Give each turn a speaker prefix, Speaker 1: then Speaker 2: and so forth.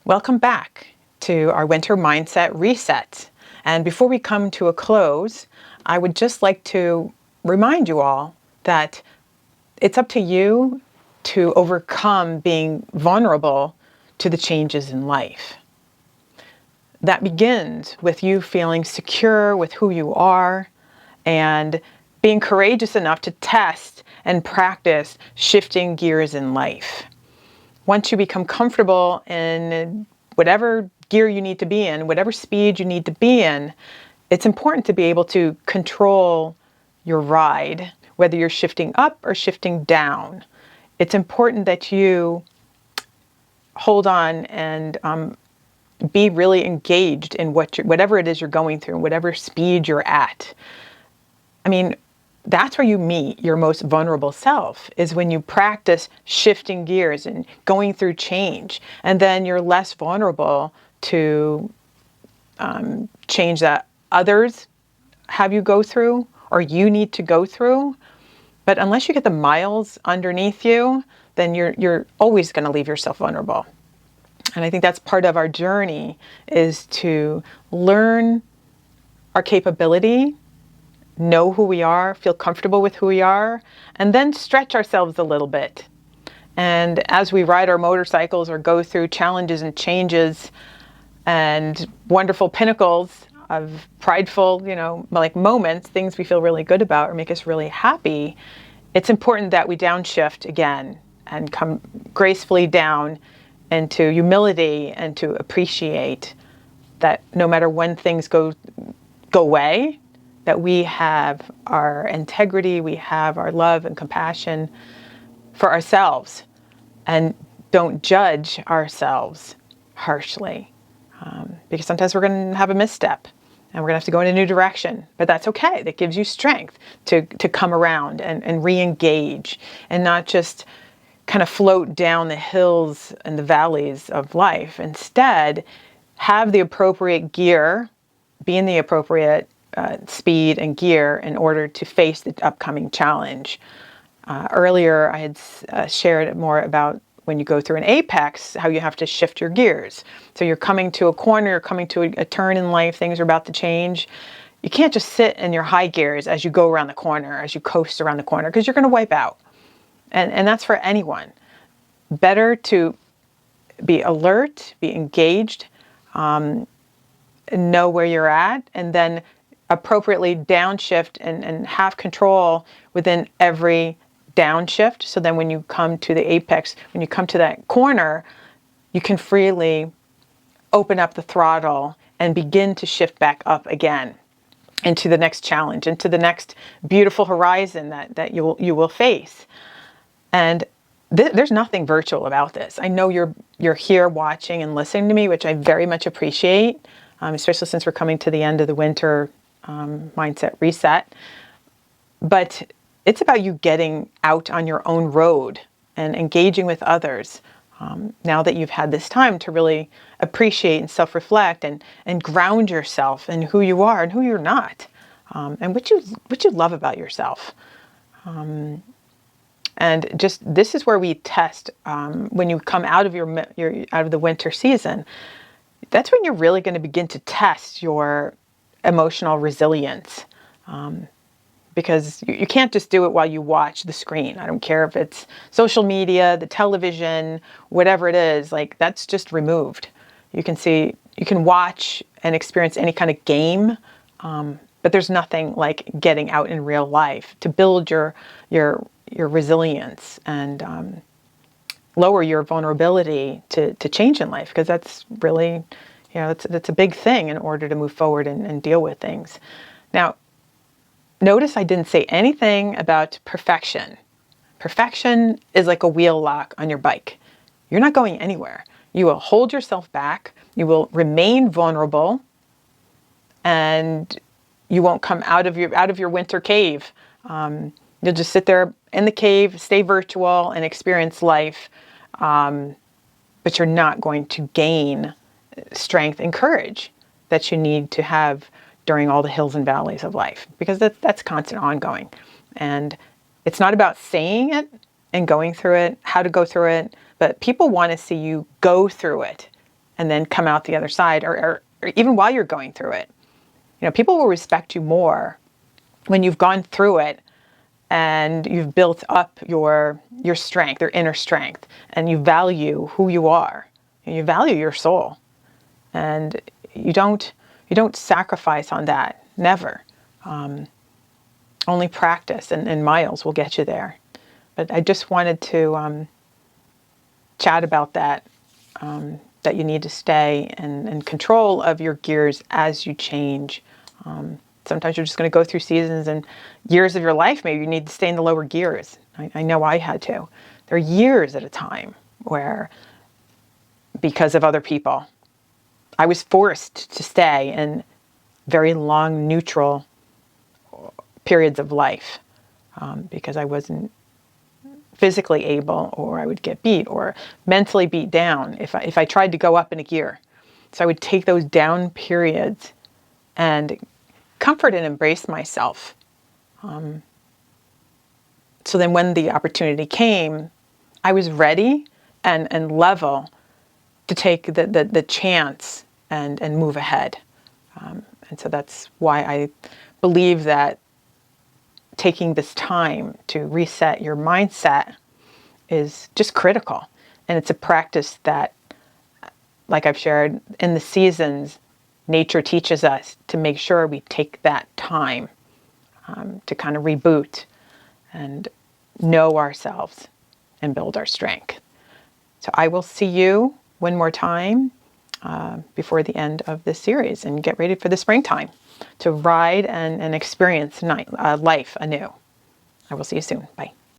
Speaker 1: Welcome back to our winter mindset reset. And before we come to a close, I would just like to remind you all that it's up to you to overcome being vulnerable to the changes in life. That begins with you feeling secure with who you are and being courageous enough to test and practice shifting gears in life. Once you become comfortable in whatever gear you need to be in, whatever speed you need to be in, it's important to be able to control your ride, whether you're shifting up or shifting down. It's important that you hold on and be really engaged in whatever it is you're going through, whatever speed you're at. I mean, that's where you meet your most vulnerable self, is when you practice shifting gears and going through change. And then you're less vulnerable to change that others have you go through or you need to go through. But unless you get the miles underneath you, then you're always going to leave yourself vulnerable. And I think that's part of our journey, is to learn our capability, know who we are, feel comfortable with who we are, and then stretch ourselves a little bit. And as we ride our motorcycles or go through challenges and changes and wonderful pinnacles of prideful, like moments, things we feel really good about or make us really happy, it's important that we downshift again and come gracefully down into humility and to appreciate that no matter when things go away, that we have our integrity, we have our love and compassion for ourselves, and don't judge ourselves harshly. Because sometimes we're going to have a misstep and we're going to have to go in a new direction, but that's okay. That gives you strength to come around and re-engage and not just kind of float down the hills and the valleys of life. Instead, have the appropriate gear, be in the appropriate speed and gear in order to face the upcoming challenge. Earlier, I had shared more about when you go through an apex, how you have to shift your gears. So you're coming to a corner, you're coming to a turn in life, things are about to change. You can't just sit in your high gears as you go around the corner, as you coast around the corner, because you're going to wipe out. And that's for anyone. Better to be alert, be engaged, know where you're at, and then appropriately downshift and have control within every downshift. So then when you come to the apex, when you come to that corner, you can freely open up the throttle and begin to shift back up again into the next challenge, into the next beautiful horizon that you will face. And there's nothing virtual about this. I know you're here watching and listening to me, which I very much appreciate, especially since we're coming to the end of the winter mindset reset. But it's about you getting out on your own road and engaging with others. Now that you've had this time to really appreciate and self-reflect and ground yourself in who you are and who you're not, and what you love about yourself. And just this is where we test when you come out of out of the winter season. That's when you're really going to begin to test your emotional resilience, because you can't just do it while you watch the screen. I don't care if it's social media, the television, whatever it is. Like, that's just removed. You can watch and experience any kind of game, but there's nothing like getting out in real life to build your resilience and lower your vulnerability to change in life, because that's really, that's a big thing in order to move forward and deal with things. Now, notice I didn't say anything about perfection. Perfection is like a wheel lock on your bike. You're not going anywhere. You will hold yourself back. You will remain vulnerable, and you won't come out of your winter cave. You'll just sit there in the cave, stay virtual, and experience life, but you're not going to gain strength and courage that you need to have during all the hills and valleys of life, because that's constant, ongoing. And it's not about saying it and going through it, how to go through it, but people want to see you go through it and then come out the other side, or even while you're going through it. People will respect you more when you've gone through it and you've built up your strength, your inner strength, and you value who you are, and you value your soul, and you don't sacrifice on that. Never. Only practice and miles will get you there. But I just wanted to chat about that. That you need to stay in control of your gears as you change. Sometimes you're just going to go through seasons and years of your life, maybe you need to stay in the lower gears. I know I had to. There are years at a time where, because of other people, I was forced to stay in very long, neutral periods of life because I wasn't physically able, or I would get beat or mentally beat down if I tried to go up in a gear. So I would take those down periods and comfort and embrace myself. So then when the opportunity came, I was ready and level to take the chance and move ahead. And so that's why I believe that taking this time to reset your mindset is just critical. And it's a practice that, like I've shared, in the seasons, nature teaches us to make sure we take that time to kind of reboot and know ourselves and build our strength. So I will see you one more time before the end of this series, and get ready for the springtime to ride and experience life anew. I will see you soon. Bye.